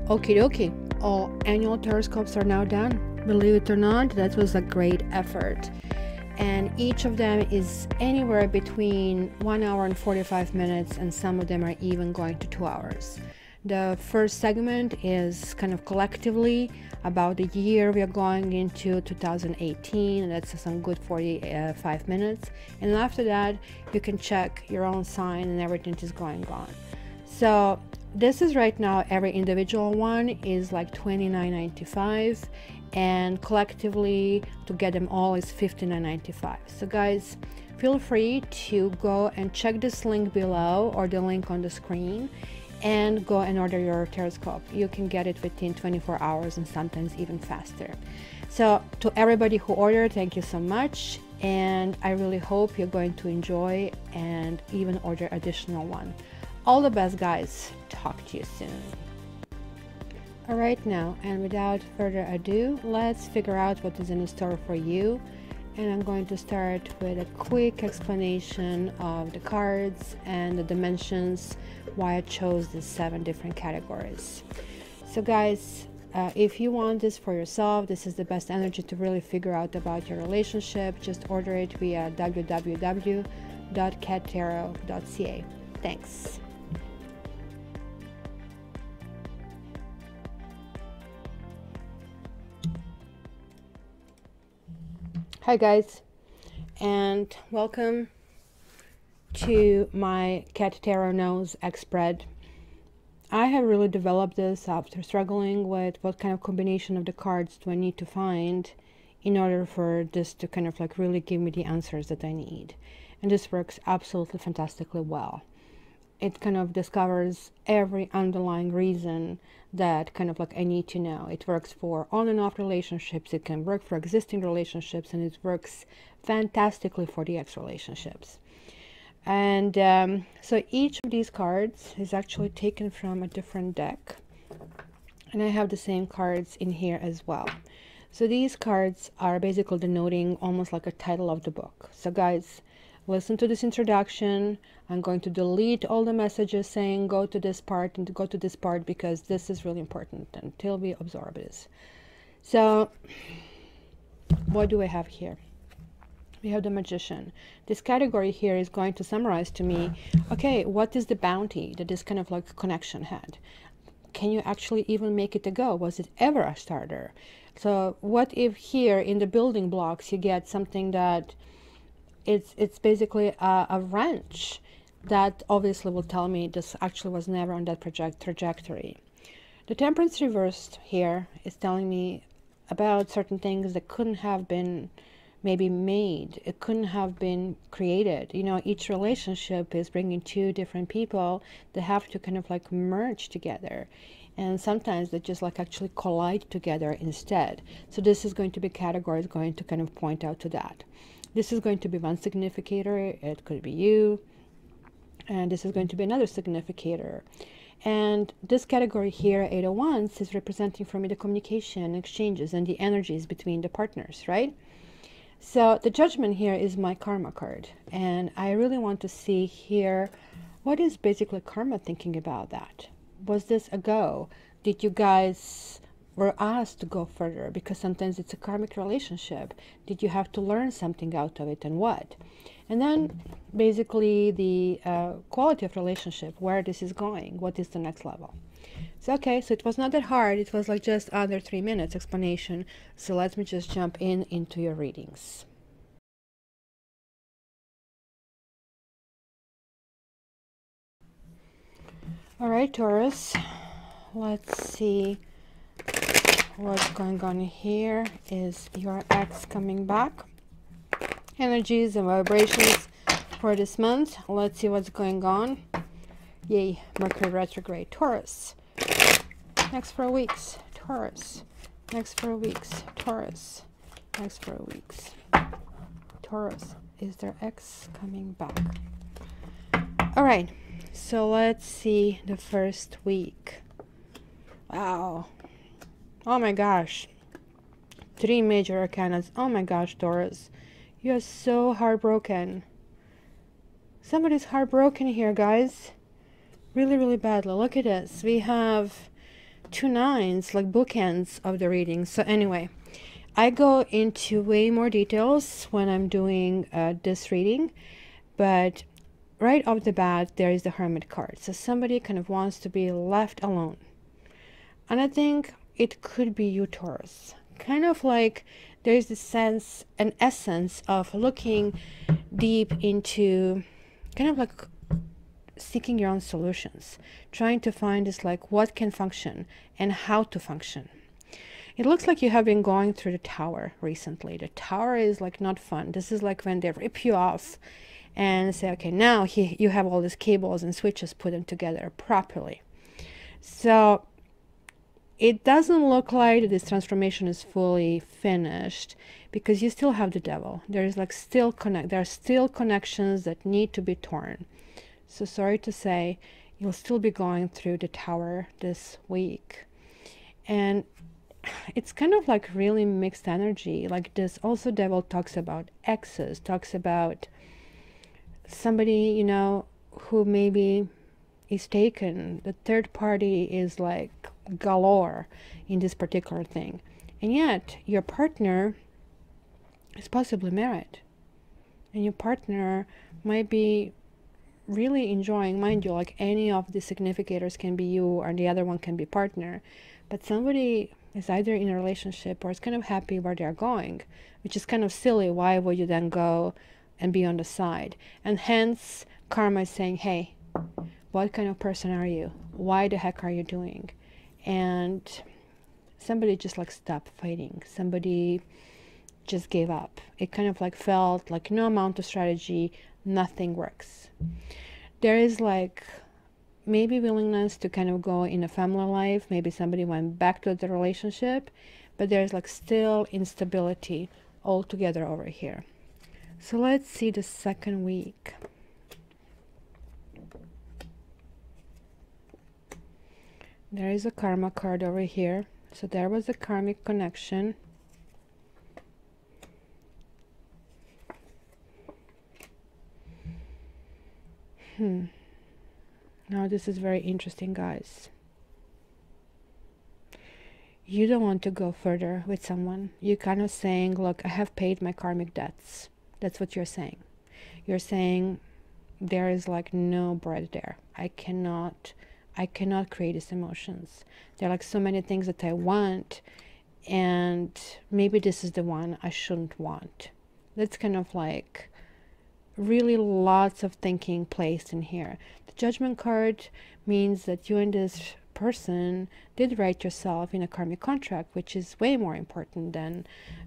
Okie dokie, all annual horoscopes are now done. Believe it or not, that was a great effort. And each of them is anywhere between 1 hour and 45 minutes, and some of them are even going to 2 hours. The first segment is kind of collectively about the year we are going into 2018, and that's some good 45 minutes. And after that, you can check your own sign and everything is going on. So this is right now, every individual one is like $29.95, and collectively to get them all is $59.95. So guys, feel free to go and check this link below or the link on the screen and go and order your horoscope. You can get it within 24 hours and sometimes even faster. So to everybody who ordered, thank you so much, and I really hope you're going to enjoy and even order additional one. All the best, guys. Talk to you soon. All right, now, and without further ado, let's figure out what is in store for you. And I'm going to start with a quick explanation of the cards and the dimensions, why I chose these 7 different categories. So guys, if you want this for yourself, this is the best energy to really figure out about your relationship. Just order it via www.cattarot.ca. Thanks. Hi guys, and welcome to my Cat Tarot Knows X spread. I have really developed this after struggling with what kind of combination of the cards do I need to find in order for this to kind of like really give me the answers that I need. And this works absolutely fantastically well. It kind of discovers every underlying reason that kind of like I need to know. It works for on and off relationships, it can work for existing relationships, and it works fantastically for the ex relationships. And so each of these cards is actually taken from a different deck, and I have the same cards in here as well. So these cards are basically denoting almost like a title of the book. So guys, listen to this introduction. I'm going to delete all the messages saying go to this part and go to this part, because this is really important until we absorb this. So what do I have here? We have the Magician. This category here is going to summarize to me, okay, what is the bounty that this kind of like connection had? Can you actually even make it a go? Was it ever a starter? So what if here in the building blocks you get something that it's basically a wrench that obviously will tell me this actually was never on that trajectory. The Temperance reversed here is telling me about certain things that couldn't have been maybe made. It couldn't have been created. You know, each relationship is bringing 2 different people that have to kind of like merge together. And sometimes they just like actually collide together instead. So this is going to be categories going to kind of point out to that. This is going to be one significator. It could be you. And this is going to be another significator. And this category here, 8 of Wands, is representing for me the communication, exchanges, and the energies between the partners, right? So the Judgment here is my karma card. And I really want to see here, what is basically karma thinking about that? Was this a go? Did you guys were asked to go further? Because sometimes it's a karmic relationship. Did you have to learn something out of it, and what? And then basically the quality of relationship, where this is going, what is the next level. So okay, so it was not that hard. It was like just under 3 minutes explanation. So let me just jump into your readings. All right, Taurus, let's see what's going on here. Is your ex coming back? Energies and vibrations for this month. Let's see what's going on. Yay, Mercury retrograde. Taurus. Next 4 weeks. Taurus. Next 4 weeks. Taurus. Next 4 weeks. Taurus. Is their ex coming back? All right. So let's see the first week. Wow. Oh my gosh. 3 major arcanas. Oh my gosh, Taurus. You are so heartbroken. Somebody's heartbroken here, guys. Really, really badly. Look at this. We have two nines, like bookends of the reading. So anyway, I go into way more details when I'm doing this reading, but right off the bat, there is the Hermit card. So somebody kind of wants to be left alone. And I think it could be you, Taurus. Kind of like there is this sense, an essence of looking deep into kind of like seeking your own solutions, trying to find is like what can function and how to function. It looks like you have been going through the Tower recently. The Tower is like not fun. This is like when they rip you off and say, okay, now you have all these cables and switches, put them together properly. So it doesn't look like this transformation is fully finished because you still have the Devil. There is like there are still connections that need to be torn. So sorry to say, you'll still be going through the Tower this week. And it's kind of like really mixed energy. Like this also Devil talks about exes, talks about somebody, you know, who maybe is taken. The third party is like galore in this particular thing. And yet your partner is possibly married. And your partner might be really enjoying, mind you, like any of the significators can be you or the other one can be partner, but somebody is either in a relationship or is kind of happy where they're going, which is kind of silly. Why would you then go and be on the side? And hence karma is saying, hey, what kind of person are you? Why the heck are you doing? And somebody just like stopped fighting. Somebody just gave up. It kind of like felt like no amount of strategy, nothing works. There is like maybe willingness to kind of go in a family life. Maybe somebody went back to the relationship, but there's like still instability altogether over here. So let's see the second week. There is a karma card over here. So there was a karmic connection. Now this is very interesting, guys. You don't want to go further with someone. You're kind of saying, look, I have paid my karmic debts. That's what you're saying. You're saying there is like no bread there. I cannot create these emotions. There are like so many things that I want, and maybe this is the one I shouldn't want. That's kind of like really lots of thinking placed in here. The Judgment card means that you and this person did write yourself in a karmic contract, which is way more important than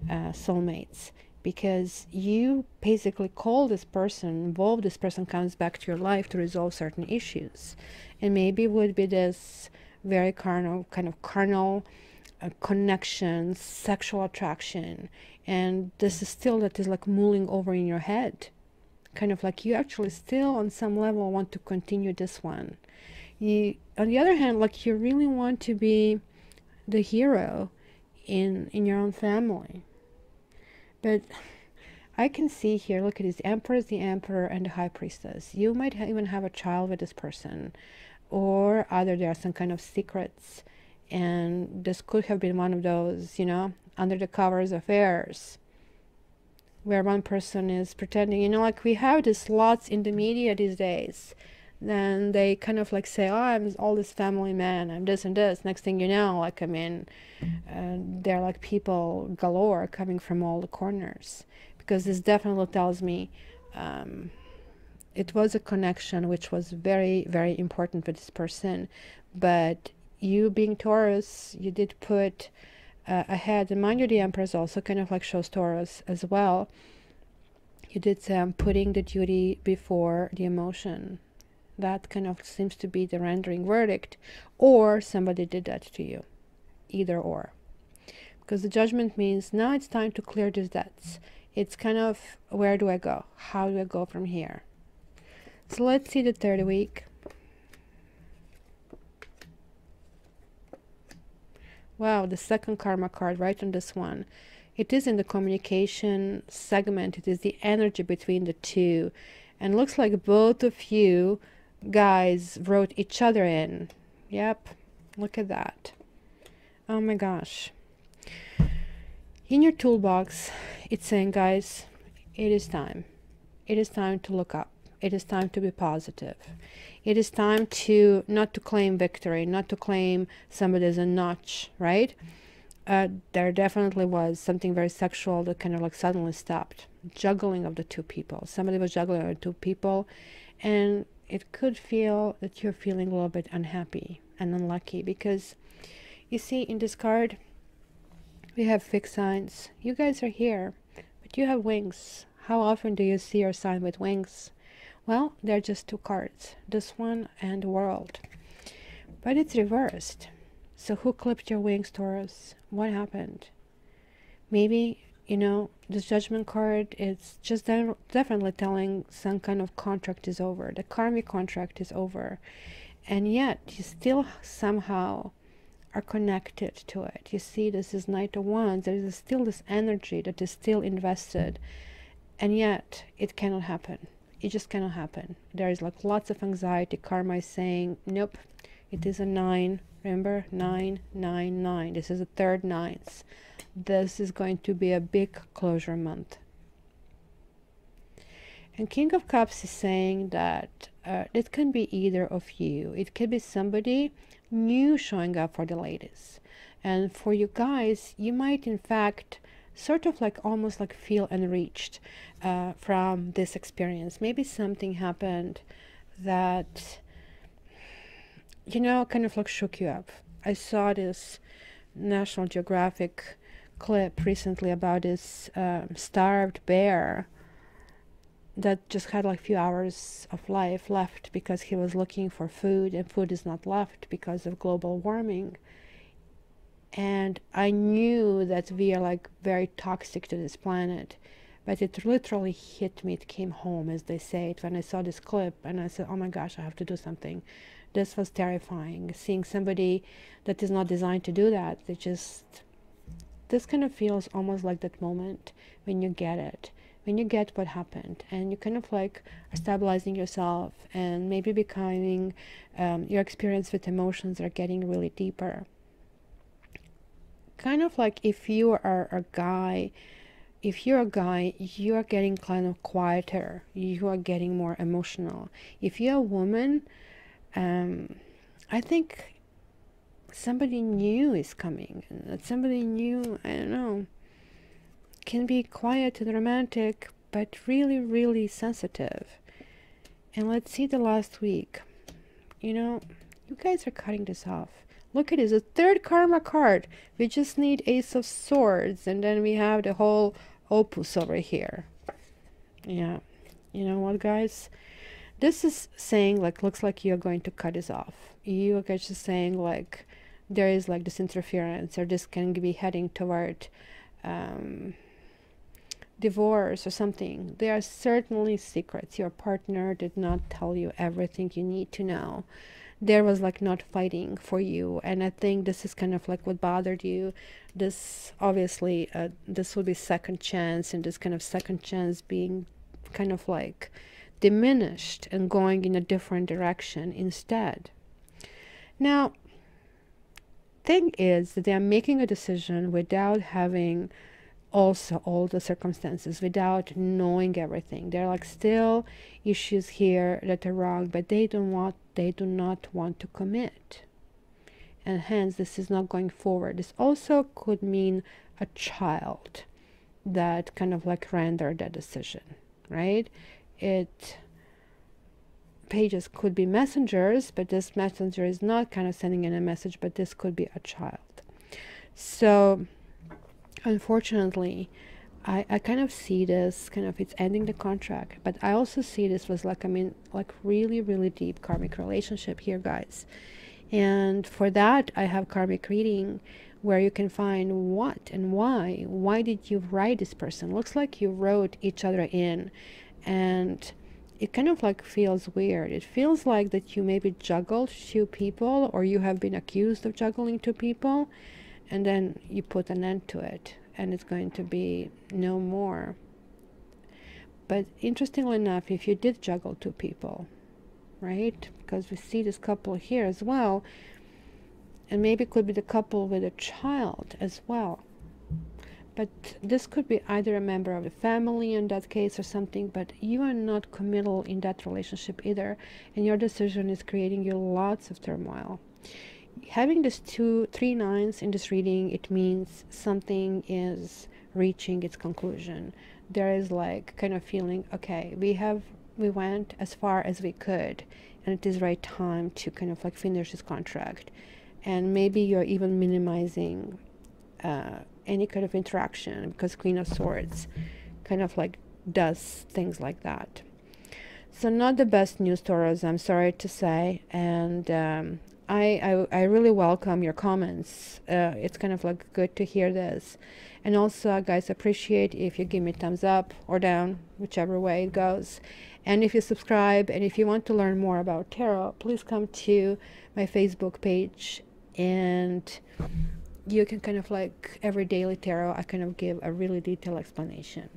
soulmates, because you basically call this person, involve this person, comes back to your life to resolve certain issues. And maybe would be this very carnal, kind of carnal connection, sexual attraction. And this is still that is like mulling over in your head. Kind of like you actually still on some level want to continue this one. You, on the other hand, like you really want to be the hero in your own family. But I can see here, look at this, the Empress, the Emperor, and the High Priestess. You might even have a child with this person, or either there are some kind of secrets, and this could have been one of those, you know, under the covers affairs, where one person is pretending, you know, like we have this lots in the media these days. Then they kind of like say, oh, I'm all this family man, I'm this and this. Next thing you know, like, I mean, they're like people galore coming from all the corners. Because this definitely tells me it was a connection which was very, very important for this person. But you being Taurus, you did put ahead, and mind you, the Empress also kind of like shows Taurus as well. You did putting the duty before the emotion. That kind of seems to be the rendering verdict, or somebody did that to you, either or. Because the Judgment means now it's time to clear these debts. It's kind of, where do I go? How do I go from here? So let's see the third week. Wow, the second karma card right on this one. It is in the communication segment. It is the energy between the two. And looks like both of you guys wrote each other in. Yep, look at that. Oh my gosh. In your toolbox, it's saying, guys, it is time. It is time to look up. It is time to be positive. It is time to not to claim victory, not to claim somebody as a notch, right? There definitely was something very sexual that kind of like suddenly stopped. Juggling of the two people. Somebody was juggling the two people, and it could feel that you're feeling a little bit unhappy and unlucky because you see in this card, we have fixed signs. You guys are here, but you have wings. How often do you see your sign with wings? Well, they're just two cards, this one and the world. But it's reversed. So who clipped your wings, Taurus? What happened? Maybe, you know, this judgment card, it's just definitely telling some kind of contract is over. The karmic contract is over. And yet, you still somehow are connected to it. You see, this is Knight of Wands. There is still this energy that is still invested. And yet, it cannot happen. It just cannot happen. There is like lots of anxiety. Karma is saying, nope, it is a 9. Remember, 9, 9, 9. This is the third ninth. This is going to be a big closure month. And King of Cups is saying that it can be either of you. It could be somebody new showing up for the ladies. And for you guys, you might in fact sort of like almost like feel enriched from this experience. Maybe something happened that, you know, kind of like shook you up. I saw this National Geographic clip recently about this starved bear that just had like a few hours of life left because he was looking for food, and food is not left because of global warming. And I knew that we are like very toxic to this planet, but it literally hit me. It came home, as they say it, when I saw this clip, and I said, oh my gosh, I have to do something. This was terrifying, seeing somebody that is not designed to do that. They just, this kind of feels almost like that moment when you get it, when you get what happened, and you kind of like are stabilizing yourself and maybe becoming, your experience with emotions are getting really deeper. Kind of like if you are a guy, if you're a guy, you are getting kind of quieter, you are getting more emotional. If you're a woman, I think somebody new is coming. Somebody new, I don't know, can be quiet and romantic, but really, really sensitive. And let's see the last week. You know, you guys are cutting this off. Look at this, a third karma card. We just need Ace of Swords, and then we have the whole opus over here. Yeah, you know what, guys? This is saying like, looks like you're going to cut this off. You are just saying like, there is like this interference, or this can be heading toward divorce or something. There are certainly secrets. Your partner did not tell you everything you need to know. There was like not fighting for you, and I think this is kind of like what bothered you. This obviously this will be second chance, and this kind of second chance being kind of like diminished and going in a different direction instead. Now, thing is that they are making a decision without having also all the circumstances, without knowing everything. There are like still issues here that are wrong, but they do not want to commit, and hence this is not going forward. This also could mean a child that kind of like rendered that decision, right? It pages could be messengers, but this messenger is not kind of sending in a message, but this could be a child. So unfortunately, I kind of see this kind of, it's ending the contract, but I also see this was like, I mean, like really, really deep karmic relationship here, guys. And for that, I have karmic reading where you can find what and why. Why did you write this person? Looks like you wrote each other in, and it kind of like feels weird. It feels like that you maybe juggled two people, or you have been accused of juggling two people, and then you put an end to it, and it's going to be no more. But interestingly enough, if you did juggle two people, right, because we see this couple here as well, and maybe it could be the couple with a child as well. But this could be either a member of the family in that case or something, but you are not committal in that relationship either, and your decision is creating you lots of turmoil. Having this 3 nines in this reading, it means something is reaching its conclusion. There is like kind of feeling, okay, we went as far as we could, and it is right time to kind of like finish this contract. And maybe you're even minimizing any kind of interaction, because Queen of Swords kind of like does things like that. So not the best news, Taurus, I'm sorry to say. And I really welcome your comments. It's kind of like good to hear this. And also, guys, appreciate if you give me thumbs up or down, whichever way it goes. And if you subscribe, and if you want to learn more about tarot, please come to my Facebook page, and you can kind of like every daily tarot, I kind of give a really detailed explanation.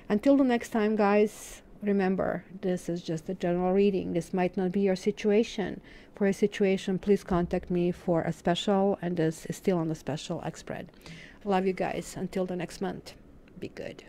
Until the next time, guys, remember, this is just a general reading. This might not be your situation. For a situation, please contact me for a special, and this is still on the special spread. Love you guys. Until the next month, be good.